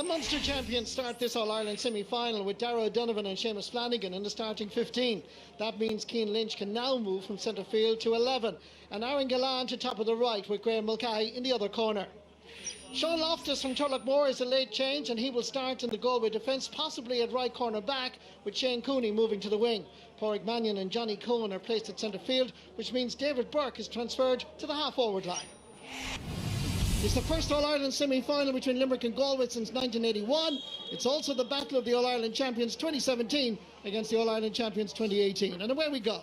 Munster champions start this All-Ireland semi-final with Darragh O'Donovan and Seamus Flanagan in the starting 15. That means Cian Lynch can now move from centre field to 11, and Aaron Gillane to top of the right with Graham Mulcahy in the other corner. Sean Loftus from Turlough is a late change, and he will start in the Galway defence, possibly at right corner back, with Shane Cooney moving to the wing. Pádraig Mannion and Johnny Cohen are placed at centre field, which means David Burke is transferred to the half-forward line. It's the first All-Ireland semi-final between Limerick and Galway since 1981. It's also the battle of the All-Ireland champions 2017 against the All-Ireland champions 2018. And away we go.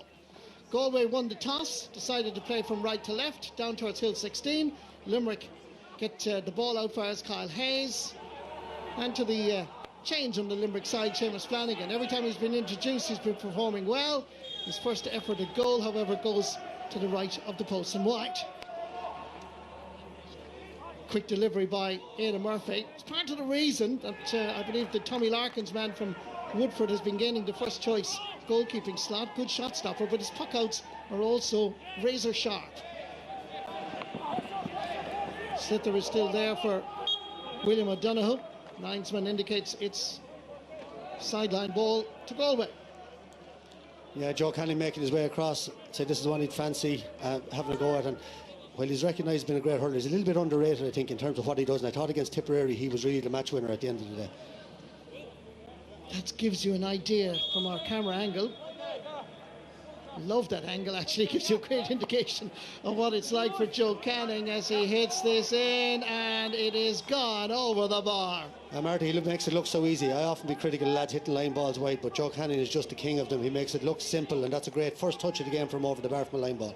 Galway won the toss, decided to play from right to left, down towards Hill 16. Limerick get the ball out fires Kyle Hayes. And to the change on the Limerick side, Seamus Flanagan. Every time he's been introduced, he's been performing well. His first effort at goal, however, goes to the right of the post and wide. Quick delivery by Aidan Murphy. It's part of the reason that I believe that Tommy Larkin's man from Woodford has been gaining the first choice goalkeeping slot. Good shot stopper, but his puck outs are also razor sharp. Slither is still there for William O'Donoghue. Linesman indicates it's sideline ball to Galway. Yeah, Joe Canning making his way across. Said this is the one he'd fancy having a go at. And while he's recognised being a great hurler, he's a little bit underrated, I think, in terms of what he does. And I thought against Tipperary he was really the match winner at the end of the day. That gives you an idea from our camera angle. Love that angle, actually. Gives you a great indication of what it's like for Joe Canning as he hits this in, and it is gone over the bar. Marty, he makes it look so easy. I often be critical of lads hitting line balls wide, but Joe Canning is just the king of them. He makes it look simple, and that's a great first touch of the game from over the bar from a line ball.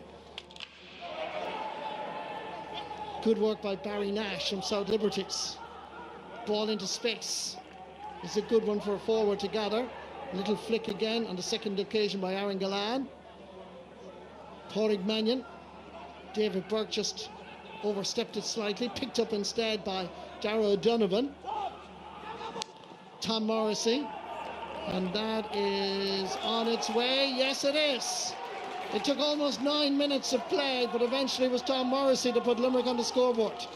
Good work by Barry Nash from South Liberties. Ball into space. It's a good one for a forward to gather. A little flick again on the second occasion by Aaron Gillane. Pádraig Mannion. David Burke just overstepped it slightly. Picked up instead by Darragh O'Donovan. Tom Morrissey. And that is on its way. Yes, it is. It took almost 9 minutes of play, but eventually it was Tom Morrissey to put Limerick on the scoreboard.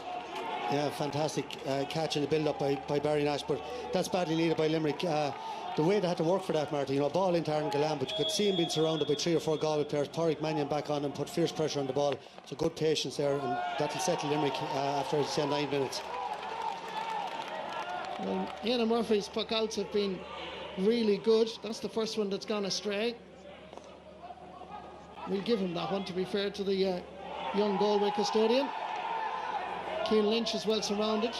Yeah, fantastic catch in the build-up by Barry Nash, but that's badly needed by Limerick. The way they had to work for that, Marty, ball into Aaron Gillane, but you could see him being surrounded by 3 or 4 Galway players. Pádraig Mannion back on and put fierce pressure on the ball. So good patience there, and that'll settle Limerick after, say, 9 minutes. Well, Aidan Murphy's puck outs have been really good. That's the first one that's gone astray. We'll give him that one, to be fair to the young Galway custodian. Cian Lynch is well surrounded.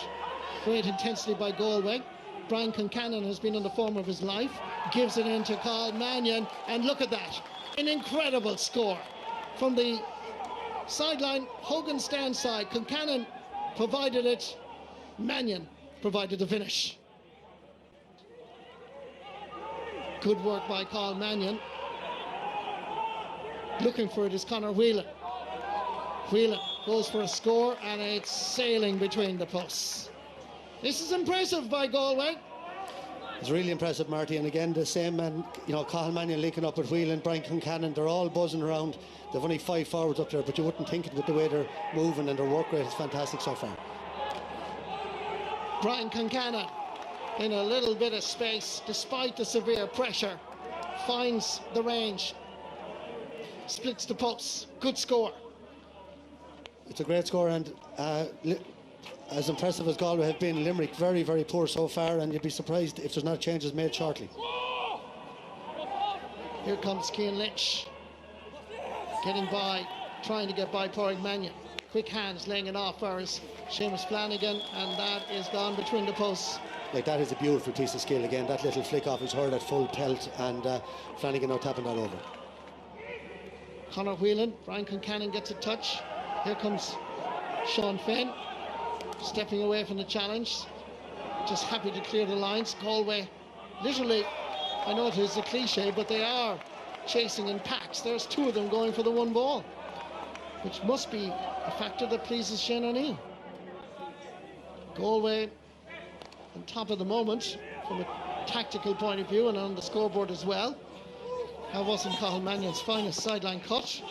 Great intensity by Galway. Brian Concannon has been in the form of his life. Gives it in to Carl Mannion, and look at that. An incredible score. From the sideline, Hogan stand side. Concannon provided it. Mannion provided the finish. Good work by Carl Mannion. Looking for it is Conor Whelan. Whelan goes for a score, and it's sailing between the posts. This is impressive by Galway. It's really impressive, Marty, and again the same man, Cathal Mannion linking up with Whelan, Brian Concannon, they're all buzzing around. They've only 5 forwards up there, but you wouldn't think it with the way they're moving, and their work rate is fantastic so far. Brian Concannon in a little bit of space, despite the severe pressure, finds the range, splits the posts. Good score. It's a great score, and as impressive as Galway have been, Limerick very, very poor so far, and you'd be surprised if there's not changes made shortly. Here comes Cian Lynch, getting by, trying to get by Pádraig Mannion. Quick hands, laying it off for Seamus Flanagan, and that is gone between the posts. Like, that is a beautiful piece of skill. Again, that little flick off his hurl at full pelt, and Flanagan now tapping that over. Conor Whelan, Brian Concannon gets a touch. Here comes Sean Finn, stepping away from the challenge, just happy to clear the lines. Galway, literally, I know it is a cliche, but they are chasing in packs. There's 2 of them going for the 1 ball, which must be a factor that pleases Shane O'Neill. Galway on top of the moment from a tactical point of view, and on the scoreboard as well. That wasn't Cathal Mannion's finest sideline cut.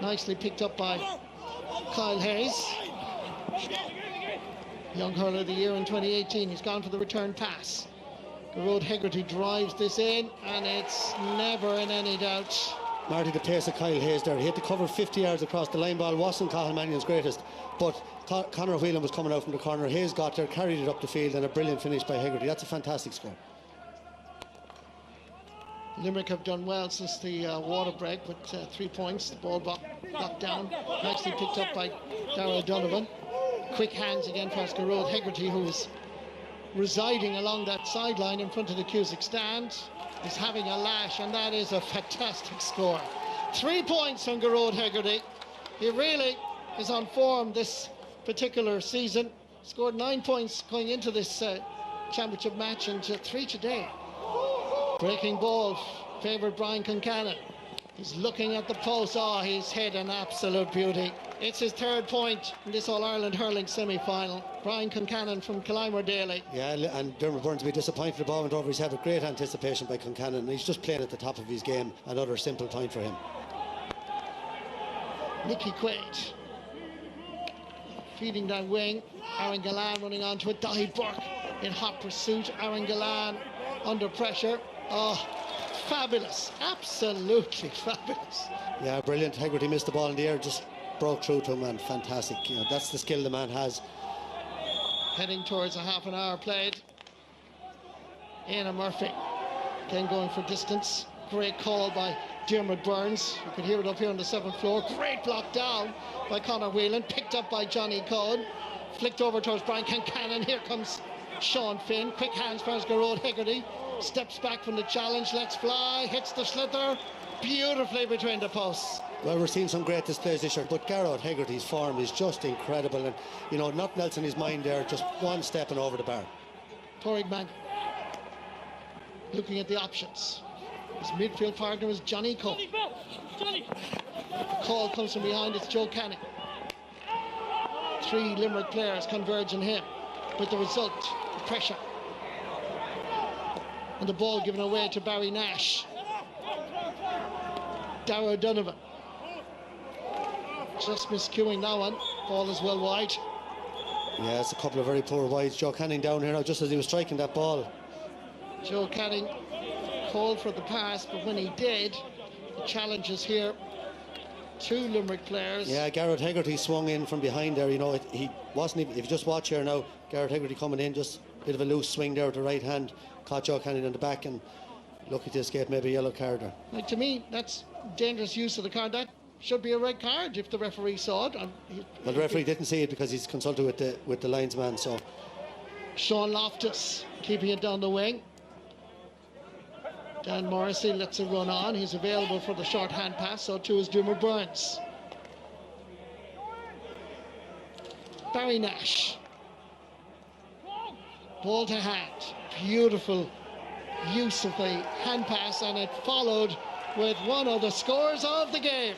Nicely picked up by Kyle Hayes. Young Hurler of the Year in 2018. He's gone for the return pass. Garrod Hegarty drives this in, and it's never in any doubt. Marty, the pace of Kyle Hayes there. He had to cover 50 yards across the line. Ball wasn't Cathal Mannion's greatest, but Conor Whelan was coming out from the corner. Hayes got there, carried it up the field, and a brilliant finish by Hegarty. That's a fantastic score. Limerick have done well since the water break with 3 points. The ball knocked down, nicely picked up by Darragh Donovan. Quick hands again past Garrod Hegarty, who's residing along that sideline in front of the Cusack stand. He's having a lash, and that is a fantastic score. 3 points on Garrod Hegarty. He really is on form this particular season. Scored 9 points going into this championship match, and 3 today. Breaking ball, favoured Brian Concannon. He's looking at the post. Oh, he's hit an absolute beauty. It's his 3rd point in this All-Ireland hurling semi-final. Brian Concannon from Killimore Daly. Yeah, and Dermot Byrne to be disappointed the ball went over his head, with great anticipation by Concannon. He's just playing at the top of his game. Another simple point for him. Nicky Quaid feeding down wing. Aaron Gallan running onto it. Dahi Burke in hot pursuit. Aaron Gallan under pressure. Oh, fabulous, absolutely fabulous. Yeah, brilliant. Hegarty missed the ball in the air, just broke through to him, and fantastic. You know, that's the skill the man has. Heading towards a half an hour played. Éanna Murphy again going for distance. Great call by Dermot Burns. You could hear it up here on the 7th floor. Great block down by Conor Whelan, picked up by Johnny Cohen, flicked over towards Brian Concannon. Here comes Sean Finn. Quick hands past Garrod Hegarty. Steps back from the challenge, lets fly, hits the slither beautifully between the posts. Well, we're seeing some great displays this year, but Garrod Hegarty's form is just incredible, and you know, nothing else in his mind there, just one step and over the bar. Torrig Mann looking at the options. His midfield partner is Johnny Coe. The call comes from behind, it's Joe Canning. 3 Limerick players converge on him, with the result, the pressure. And the ball given away to Barry Nash. Darragh Donovan just miscuing that one. Ball is well wide. Yeah, it's a couple of very poor wides. Joe Canning down here now just as he was striking that ball. Joe Canning called for the pass, but when he did, the challenge is here. 2 Limerick players. Yeah, Garrod Hegarty swung in from behind there. You know, he wasn't even, if you just watch here now, Garrod Hegarty coming in, just a bit of a loose swing there with the right hand. Caught Joe Canning in the back and lucky to escape maybe a yellow card there. Like, to me, that's dangerous use of the card. That should be a red card if the referee saw it. Well, the referee didn't see it because he's consulted with the linesman. So Sean Loftus keeping it down the wing. Dan Morrissey lets it run on. He's available for the short hand pass, so too is Dermot Burns. Barry Nash. Ball to hand. Beautiful use of the hand pass, and it followed with one of the scores of the game.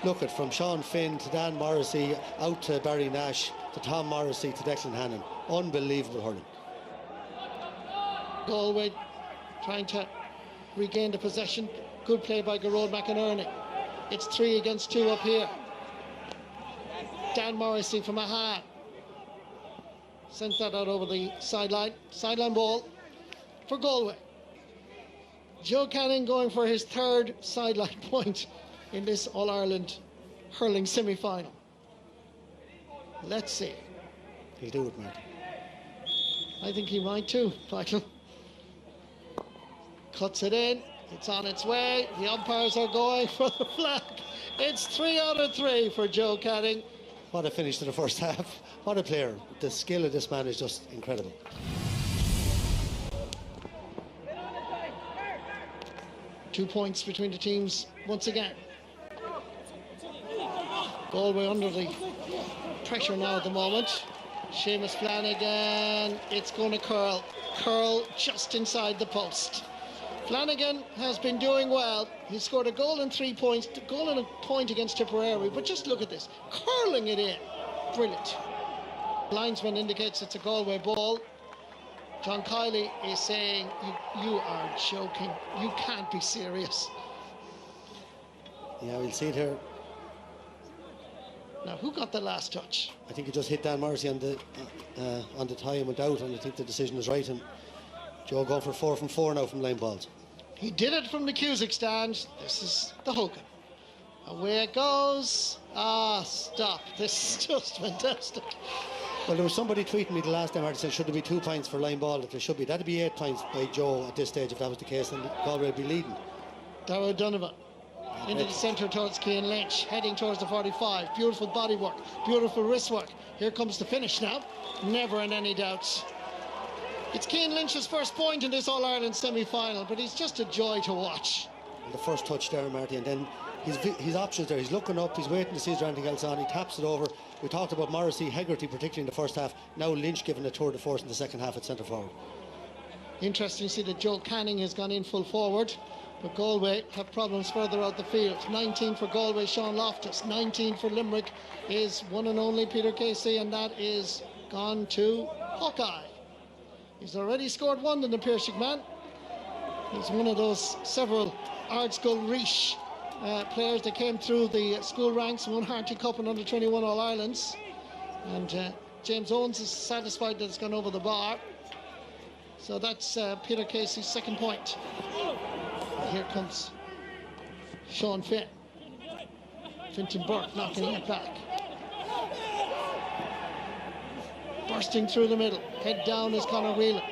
Look at from Sean Finn to Dan Morrissey, out to Barry Nash, to Tom Morrissey, to Declan Hannon. Unbelievable hurling. Galway trying to regain the possession. Good play by Garrod McInerney. It's 3 against 2 up here. Dan Morrissey from a hand. Sent that out over the sideline. Sideline ball for Galway. Joe Canning going for his 3rd sideline point in this All-Ireland hurling semi-final. Let's see. He'll do it, Martin. I think he might too, Michael. Cuts it in. It's on its way. The umpires are going for the flag. It's 3 out of 3 for Joe Canning. What a finish to the first half. What a player. The skill of this man is just incredible. Two points between the teams once again. Galway under the pressure now at the moment. Seamus Flanagan, it's going to curl just inside the post. Flanagan has been doing well. He scored a goal and 3 points, a goal and a point against Tipperary, but just look at this, curling it in. Brilliant. Linesman indicates it's a Galway ball. John Kiley is saying, you are joking. You can't be serious. Yeah, we'll see it here. Now, who got the last touch? I think he just hit Dan Morrissey on the on the tie and went out, and I think the decision is right. And Joe going for 4 from 4 now from line balls. He did it from the Cusick stand. This is the Hogan. Away it goes. Stop. This is just fantastic. Well, there was somebody tweeting me the last time, Marty, said should there be 2 points for line ball? If there should be, that'd be 8 points by Joe at this stage if that was the case, and Galway would be leading. Darragh O'Donovan into the centre towards Cian Lynch, heading towards the 45. Beautiful body work, beautiful wrist work. Here comes the finish now. Never in any doubt. It's Cian Lynch's first point in this All-Ireland semi-final, but he's just a joy to watch. And the first touch there, Marty, and then his options there. He's looking up, he's waiting to see is there anything else on. He taps it over. We talked about Morrissey, Hegarty, particularly in the first half. Now Lynch giving a tour de force in the second half at centre forward. Interesting to see that Joe Canning has gone in full forward, but Galway have problems further out the field. 19 for Galway, Sean Loftus. 19 for Limerick is one and only Peter Casey, and that is gone to Hawkeye. He's already scored one in the Piercing man. He's one of those several Ard School Reach players that came through the school ranks, won Harty Cup and under-21 All-Irelands. And James Owens is satisfied that it's gone over the bar. So that's Peter Casey's second point. And here comes Sean Finn. Fintan Burke knocking it back. Bursting through the middle. Head down is Conor Whelan.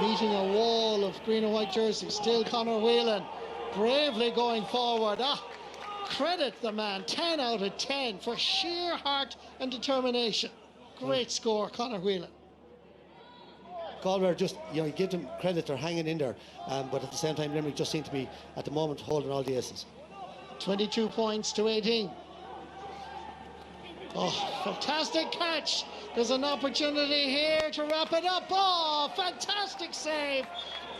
Meeting a wall of green and white jerseys. Still Conor Whelan. Bravely going forward. Credit the man. 10 out of 10 for sheer heart and determination. Great score, Conor Whelan. Galway just, you give them credit, they're hanging in there, but at the same time Limerick just seem to be at the moment holding all the aces. 22 points to 18. Fantastic catch. There's an opportunity here to wrap it up. Fantastic save.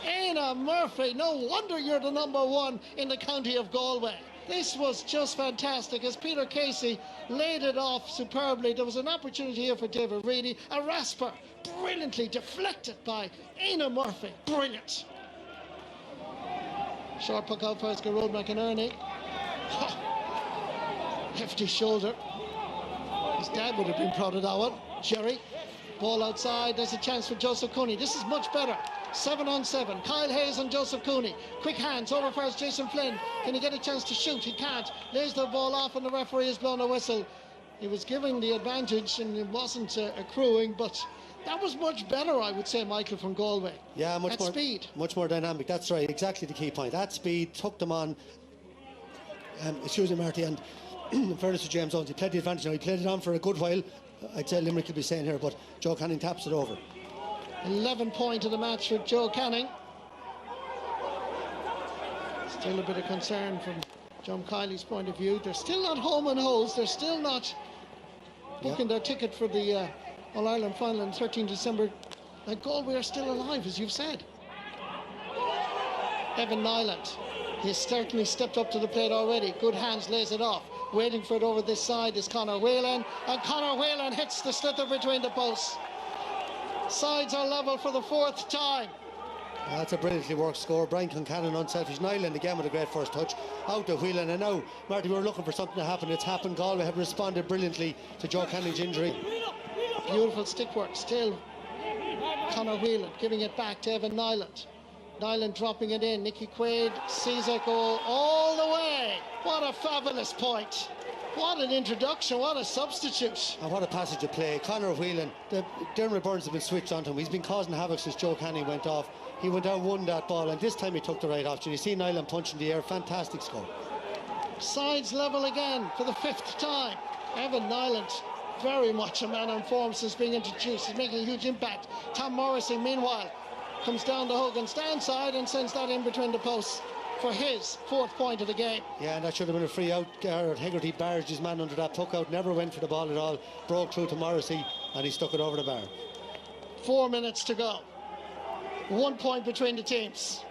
Éanna Murphy, no wonder you're the number one in the county of Galway. This was just fantastic as Peter Casey laid it off superbly. There was an opportunity here for David Reedy. A rasper, brilliantly deflected by Éanna Murphy. Brilliant. Short puck out first, Gerard McInerney. Hefty shoulder. His dad would have been proud of that one. Jerry. Ball outside. There's a chance for Joseph Cooney. This is much better. 7 on 7. Kyle Hayes and Joseph Cooney. Quick hands over first. Jason Flynn. Can he get a chance to shoot? He can't. Lays the ball off and the referee has blown a whistle. He was giving the advantage and it wasn't accruing, but that was much better, I would say, Michael, from Galway. Yeah, much more speed. Much more dynamic. That's right. Exactly the key point. That speed took them on. Excuse me, Marty. And in fairness to James Owens, he played the advantage. Now he played it on for a good while. I'd say Limerick could be saying here, but Joe Canning taps it over. 11 point of the match for Joe Canning. Still a bit of concern from John Kiley's point of view. They're still not home and hose. They're still not booking their ticket for the All-Ireland final on 13 December. And Galway are still alive, as you've said. Evan Nyland. He's certainly stepped up to the plate already. Good hands, lays it off. Waiting for it over this side is Conor Whelan. And Conor Whelan hits the slither between the posts. Sides are level for the 4th time. That's a brilliantly worked score. Brian Concannon unselfish. Nyland again with a great first touch. Out to Whelan. And now, Marty, we were looking for something to happen. It's happened. Galway have responded brilliantly to Joe Canning's injury. Beautiful stick work. Still Conor Whelan giving it back to Evan Nyland. Nyland dropping it in. Nicky Quaid sees it go all the way. What a fabulous point. What an introduction. What a substitute. And what a passage of play. Conor Whelan, Dermot Burns has been switched onto him. He's been causing havoc since Joe Canning went off. He went out, won that ball, and this time he took the right option. You see Nyland punching the air. Fantastic score. Sides level again for the 5th time. Evan Nyland, very much a man on form since being introduced. He's making a huge impact. Tom Morrissey, meanwhile, comes down the Hogan's stand side and sends that in between the posts for his 4th point of the game. Yeah, and that should have been a free out. Garrett Hegarty barged his man under that, took out, never went for the ball at all, broke through to Morrissey and he stuck it over the bar. 4 minutes to go. 1 point between the teams.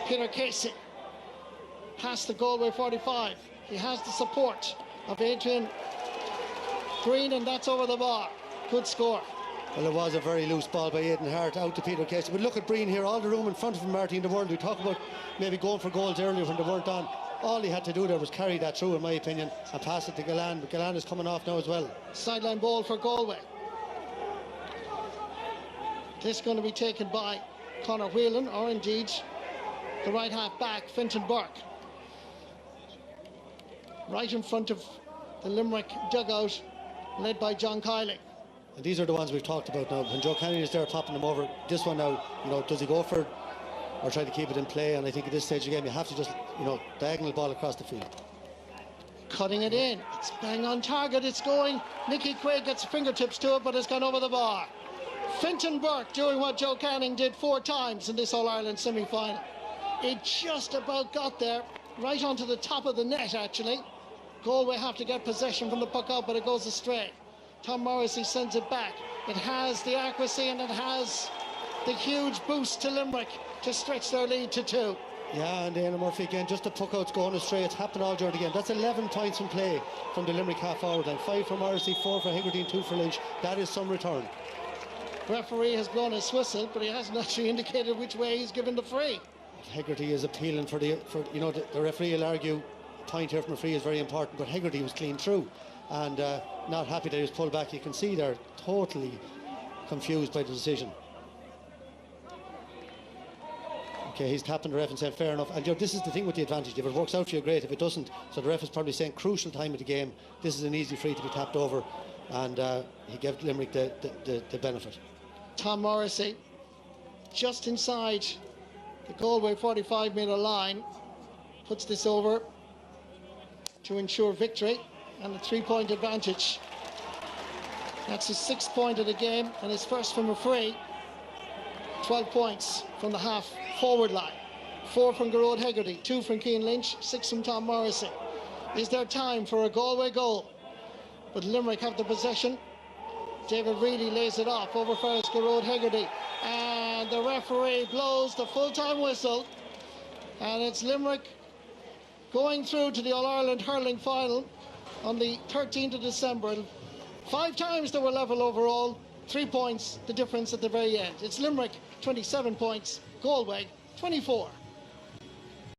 Peter Casey past the Galway 45. He has the support of Adrian Green and that's over the bar. Good score. Well, it was a very loose ball by Aidan Hart out to Peter Casey. But look at Breen here, all the room in front of him, Marty, in the world. We talk about maybe going for goals earlier when they weren't on. all he had to do there was carry that through, in my opinion, and pass it to Galan. But Galan is coming off now as well. Sideline ball for Galway. This going to be taken by Conor Whelan, or indeed the right half back, Fintan Burke. Right in front of the Limerick dugout, led by John Kiley. And these are the ones we've talked about now. When Joe Canning is there popping them over, this one now, does he go for it or try to keep it in play? And I think at this stage of the game, you have to just, diagonal ball across the field. Cutting it in. It's bang on target. It's going. Nicky Quaid gets fingertips to it, but it's gone over the bar. Fintan Burke doing what Joe Canning did 4 times in this All-Ireland semi-final. It just about got there, right onto the top of the net, actually. Galway have to get possession from the puck out, but it goes astray. Tom Morrissey sends it back. It has the accuracy and it has the huge boost to Limerick to stretch their lead to 2. Yeah, and Dana Murphy again, just the puck out's going astray. It's happened all during the game. That's 11 points in play from the Limerick half forward line. 5 for Morrissey, 4 for Hegarty and 2 for Lynch. That is some return. Referee has blown his whistle, but he hasn't actually indicated which way he's given the free. Hegarty is appealing for the referee will argue a point here from a free is very important, but Hegarty was clean through and not happy that he was pulled back. You can see they're totally confused by the decision. Okay, he's tapping the ref and saying fair enough. And this is the thing with the advantage. If it works out for you, great. If it doesn't, so the ref is probably saying crucial time of the game. This is an easy free to be tapped over, and he gave Limerick the benefit. Tom Morrissey just inside the Galway 45-metre line puts this over to ensure victory and a 3-point advantage. That's his 6th point of the game and his first from a free. 12 points from the half forward line. 4 from Gearóid Hegarty, 2 from Cian Lynch, 6 from Tom Morrissey. Is there time for a Galway goal? But Limerick have the possession. David Reedy lays it off over first Gearóid Hegarty, and the referee blows the full-time whistle, and it's Limerick going through to the All-Ireland Hurling final on the 13th of December. 5 times they were level overall, 3 points the difference at the very end. It's Limerick 27 points, Galway 24.